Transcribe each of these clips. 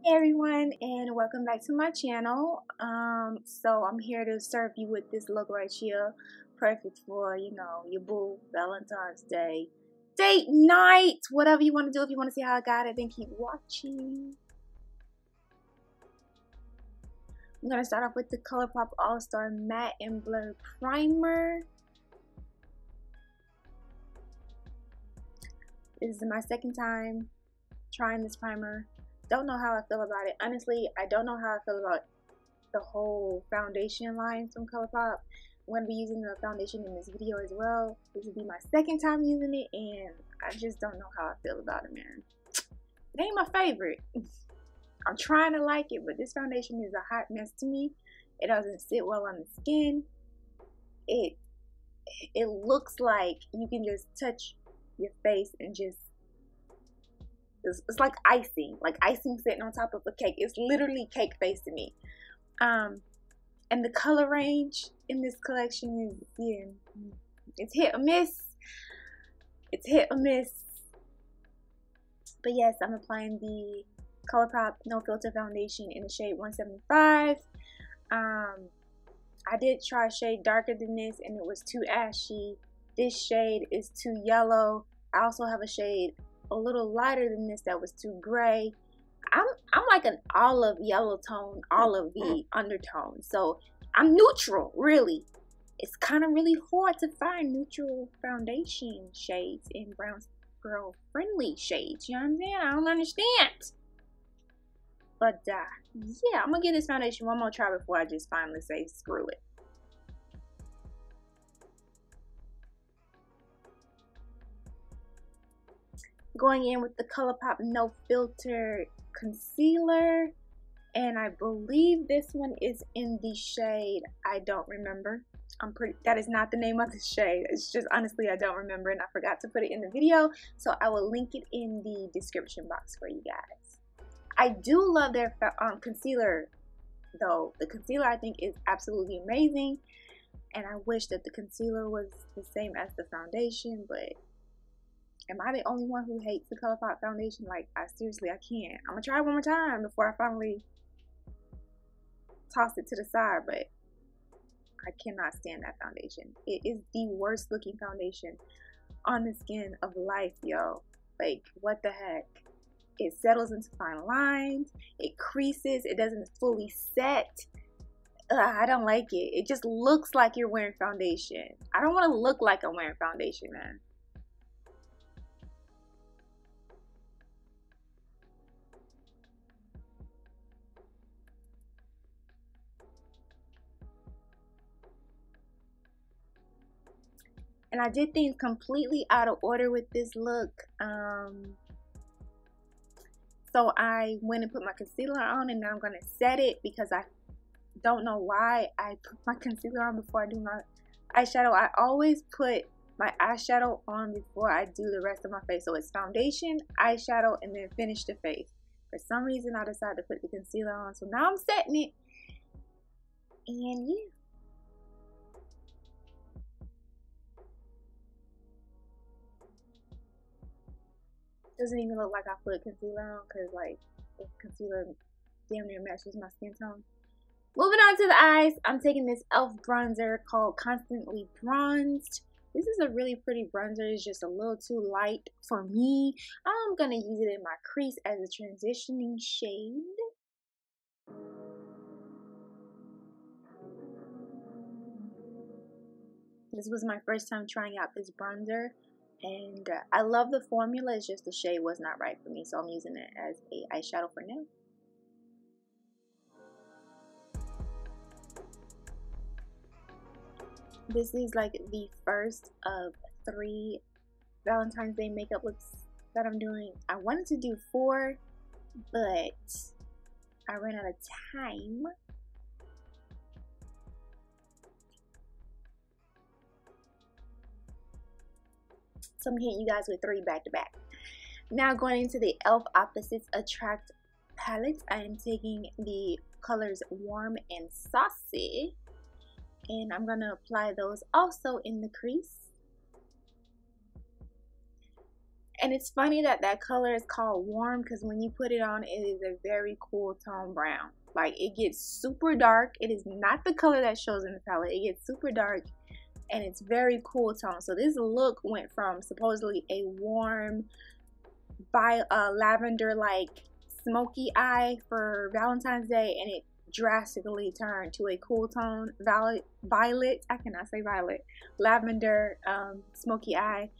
Hey everyone, and welcome back to my channel. So I'm here to serve you with this look right here, perfect for your boo Valentine's Day, date night, whatever you want to do. If you want to see how I got it, then keep watching. I'm gonna start off with the ColourPop All Star Matte and Blur Primer. This is my second time trying this primer. Don't know how I feel about it. Honestly, I don't know how I feel about the whole foundation line from ColourPop. I'm going to be using the foundation in this video as well. This will be my second time using it, and I just don't know how I feel about it, man. It ain't my favorite. I'm trying to like it, but this foundation is a hot mess to me. It doesn't sit well on the skin. It looks like you can just touch your face and just it's like icing sitting on top of a cake. It's literally cake face to me. And the color range in this collection is, yeah, it's hit or miss. It's hit or miss. But yes, I'm applying the ColourPop No Filter Foundation in the shade 175. I did try a shade darker than this, and it was too ashy. This shade is too yellow. I also have a shade a little lighter than this that was too gray. I'm like an olive yellow tone, olivey undertone, so I'm neutral, really. It's kind of really hard to find neutral foundation shades in brown girl friendly shades, you know what I'm saying? I don't understand, but yeah, I'm gonna give this foundation one more try before I just finally say screw it. Going in with the ColourPop No Filter Concealer, and I believe this one is in the shade, I don't remember. That is not the name of the shade. It's just, honestly, I don't remember, and I forgot to put it in the video, so I will link it in the description box for you guys. I do love their concealer, though. The concealer, I think, is absolutely amazing, and I wish that the concealer was the same as the foundation, but am I the only one who hates the ColourPop foundation? Like, I can't. I'm gonna try it one more time before I finally toss it to the side, but I cannot stand that foundation. It is the worst looking foundation on the skin of life, yo. Like, what the heck? It settles into fine lines, it creases, it doesn't fully set. I don't like it. It just looks like you're wearing foundation. I don't want to look like I'm wearing foundation, man. And I did things completely out of order with this look. So I went and put my concealer on, and now I'm going to set it because I don't know why I put my concealer on before I do my eyeshadow. I always put my eyeshadow on before I do the rest of my face. So it's foundation, eyeshadow, and then finish the face. For some reason, I decided to put the concealer on. So now I'm setting it. And yeah. Doesn't even look like I put concealer on, because like the concealer damn near matches my skin tone. Moving on to the eyes, I'm taking this e.l.f. bronzer called Constantly Bronzed. This is a really pretty bronzer. It's just a little too light for me. I'm gonna use it in my crease as a transitioning shade. This was my first time trying out this bronzer, and I love the formula. It's just the shade was not right for me, so I'm using it as a eyeshadow for now. This is like the first of 3 Valentine's Day makeup looks that I'm doing. I wanted to do 4, but I ran out of time. So I'm hitting you guys with 3 back to back. Now going into the e.l.f. Opposites Attract palette, I am taking the colors Warm and Saucy, and I'm going to apply those also in the crease. And it's funny that that color is called warm, because when you put it on, it is a very cool tone brown. Like, it gets super dark. It is not the color that shows in the palette. It gets super dark and it's very cool tone. So this look went from supposedly a warm lavender like smoky eye for Valentine's Day, and it drastically turned to a cool tone violet. I cannot say violet. Lavender smoky eye.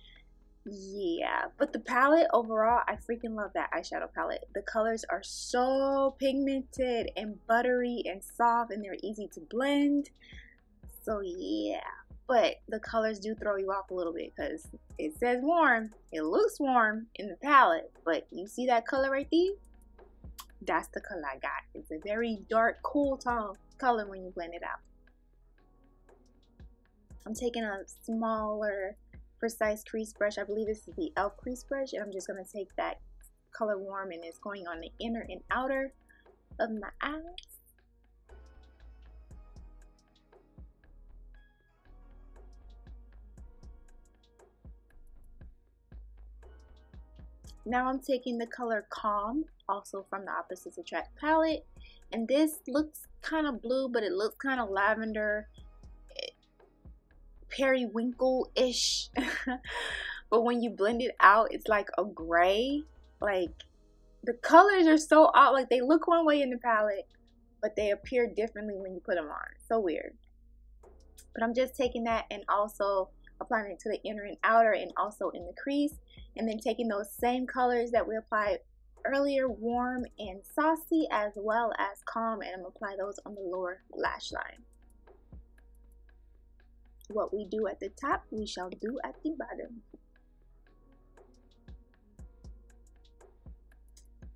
Yeah, but the palette overall, I freaking love that eyeshadow palette. The colors are so pigmented and buttery and soft, and they're easy to blend. So yeah, but the colors do throw you off a little bit because it says warm. It looks warm in the palette, but you see that color right there? That's the color I got. It's a very dark, cool tone color when you blend it out. I'm taking a smaller precise crease brush. I believe this is the e.l.f. crease brush, and I'm just going to take that color warm, and it's going on the inner and outer of my eyes. Now I'm taking the color Calm, also from the Opposites Attract palette, and this looks kind of blue, but it looks kind of lavender, periwinkle-ish. But when you blend it out, it's like a gray. Like, the colors are so odd. Like, they look one way in the palette, but they appear differently when you put them on. So weird. But I'm just taking that and also applying it to the inner and outer, and also in the crease, and then taking those same colors that we applied earlier, Warm and Saucy, as well as Calm, and I'm gonna apply those on the lower lash line. What we do at the top, we shall do at the bottom.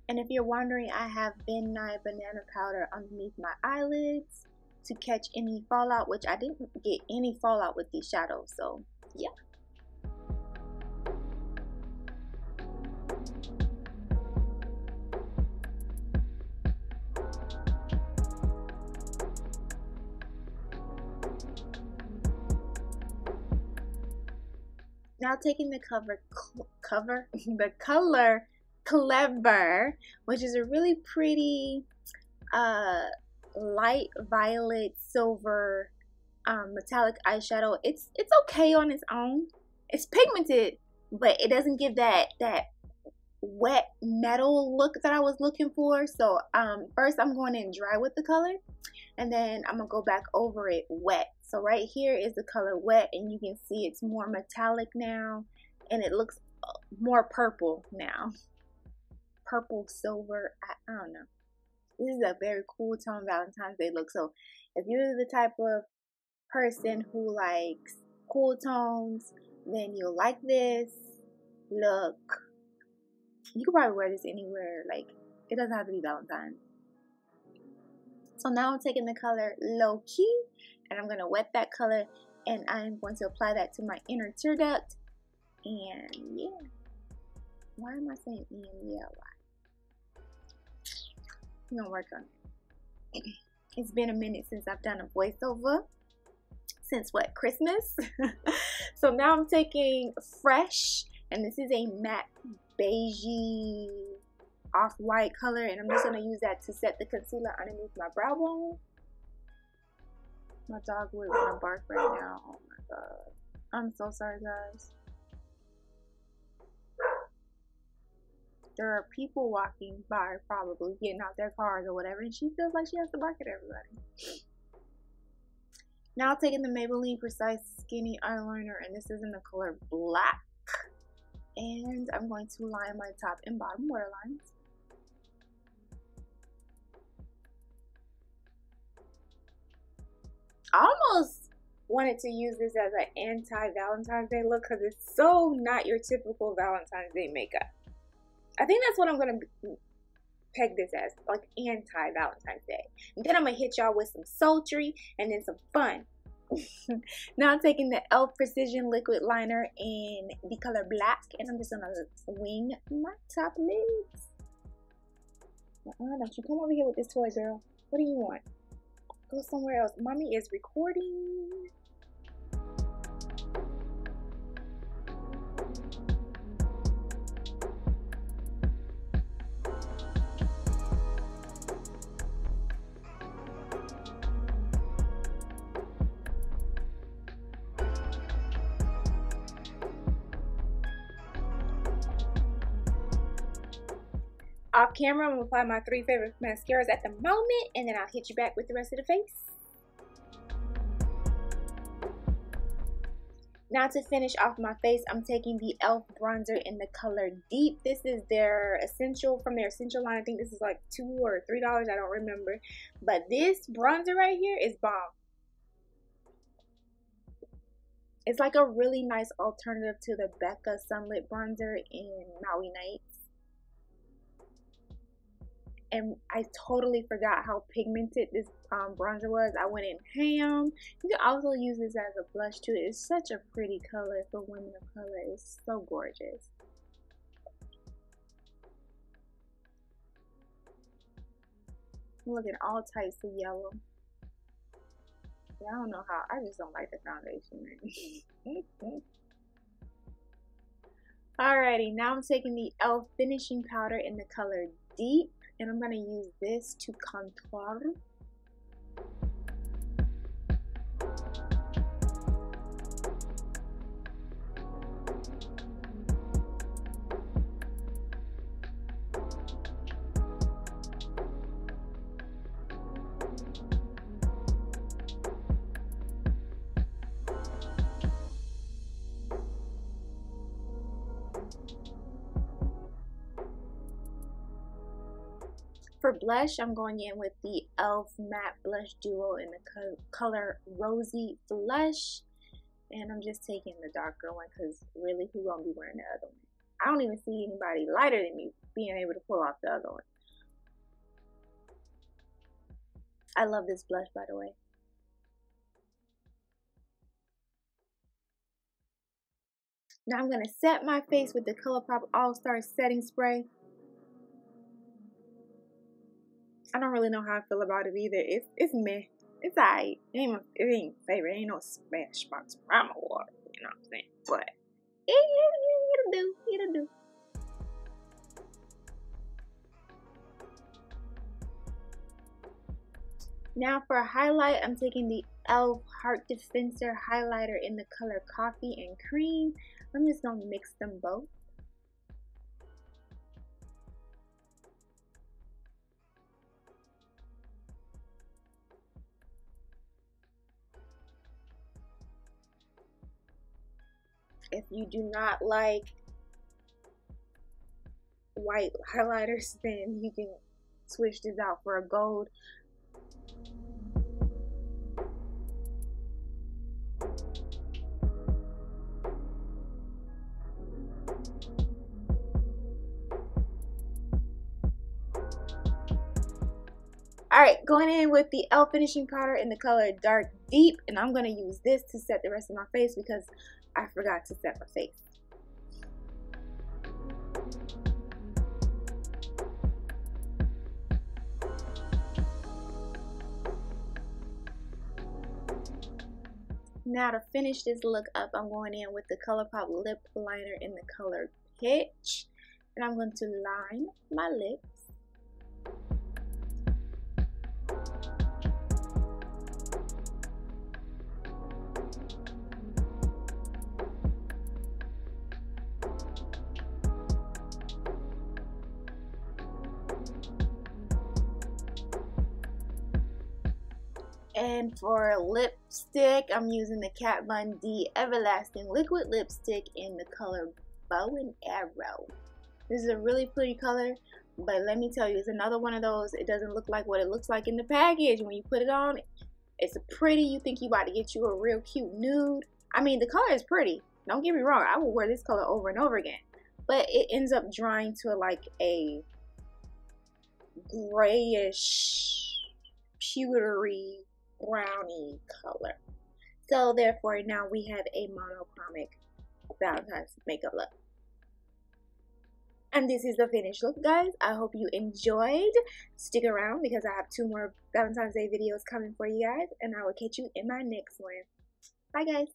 And if you're wondering, I have Ben Nye banana powder underneath my eyelids to catch any fallout, which I didn't get any fallout with these shadows, so yeah. Now taking the the color Clever, which is a really pretty light violet silver metallic eyeshadow. It's okay on its own. It's pigmented, but it doesn't give that wet metal look that I was looking for. So first I'm going in dry with the color, and then I'm gonna go back over it wet. So right here is the color Wet, and you can see it's more metallic now, and it looks more purple now. Purple, silver, I don't know. This is a very cool tone Valentine's Day look. So if you're the type of person who likes cool tones, then you'll like this look. You could probably wear this anywhere. Like, it doesn't have to be Valentine's. So now I'm taking the color Low Key, and I'm going to wet that color, and I'm going to apply that to my inner tear duct. And yeah. Why am I saying yeah? Why? I'm going to work on it. It's been a minute since I've done a voiceover. Since what? Christmas? So now I'm taking Fresh, and this is a matte beigey off-white color, and I'm just going to use that to set the concealer underneath my brow bone. My dog would want to bark right now. Oh my god. I'm so sorry, guys. There are people walking by, probably getting out their cars or whatever, and she feels like she has to bark at everybody. Now taking the Maybelline Precise Skinny Eyeliner, and this is in the color Black. And I'm going to line my top and bottom waterlines. I almost wanted to use this as an anti-Valentine's Day look, because it's so not your typical Valentine's Day makeup. I think that's what I'm going to peg this as, like anti-Valentine's Day. And then I'm going to hit y'all with some sultry and then some fun. Now I'm taking the e.l.f. Precision Liquid Liner in the color Black, and I'm just going to wing my top lids. Don't you come over here with this toy, girl. What do you want? Go somewhere else. Mommy is recording. Off camera, I'm going to apply my 3 favorite mascaras at the moment, and then I'll hit you back with the rest of the face. Now to finish off my face, I'm taking the e.l.f. bronzer in the color Deep. This is their essential, from their essential line. I think this is like $2 or $3, I don't remember. But this bronzer right here is bomb. It's like a really nice alternative to the Becca Sunlit bronzer in Maui Nights. And I totally forgot how pigmented this bronzer was. I went in ham. You can also use this as a blush too. It's such a pretty color for women of color. It's so gorgeous. Look at all types of yellow. Yeah, I don't know how. I just don't like the foundation. Alrighty, now I'm taking the e.l.f. finishing powder in the color Deep. And I'm going to use this to contour. For blush, I'm going in with the e.l.f. Matte Blush Duo in the color Rosy Flush. And I'm just taking the darker one because really, who gonna be wearing the other one? I don't even see anybody lighter than me being able to pull off the other one. I love this blush, by the way. Now I'm going to set my face with the ColourPop All-Star Setting Spray. I don't really know how I feel about it either. It's meh. It's alright. It ain't favorite. It ain't no smash box primer water. You know what I'm saying? But it'll do. It'll do. Now for a highlight, I'm taking the e.l.f. Heart Defensor highlighter in the color Coffee and Cream. I'm just gonna mix them both. If you do not like white highlighters, then you can switch this out for a gold. Alright, going in with the e.l.f. finishing powder in the color Dark Deep, and I'm going to use this to set the rest of my face because I forgot to set my face. Now to finish this look up, I'm going in with the ColourPop lip liner in the color Pitch, and I'm going to line my lips. And for lipstick, I'm using the Kat Von D Everlasting Liquid Lipstick in the color Bow and Arrow. This is a really pretty color, but let me tell you, it's another one of those, it doesn't look like what it looks like in the package. When you put it on, it's pretty. You think you about to get you a real cute nude. I mean, the color is pretty. Don't get me wrong. I will wear this color over and over again. But it ends up drying to like a grayish, pewtery, browny color. So therefore now we have a monochromatic Valentine's makeup look. And this is the finished look, guys. I hope you enjoyed. Stick around because I have 2 more Valentine's Day videos coming for you guys, and I will catch you in my next one. Bye guys.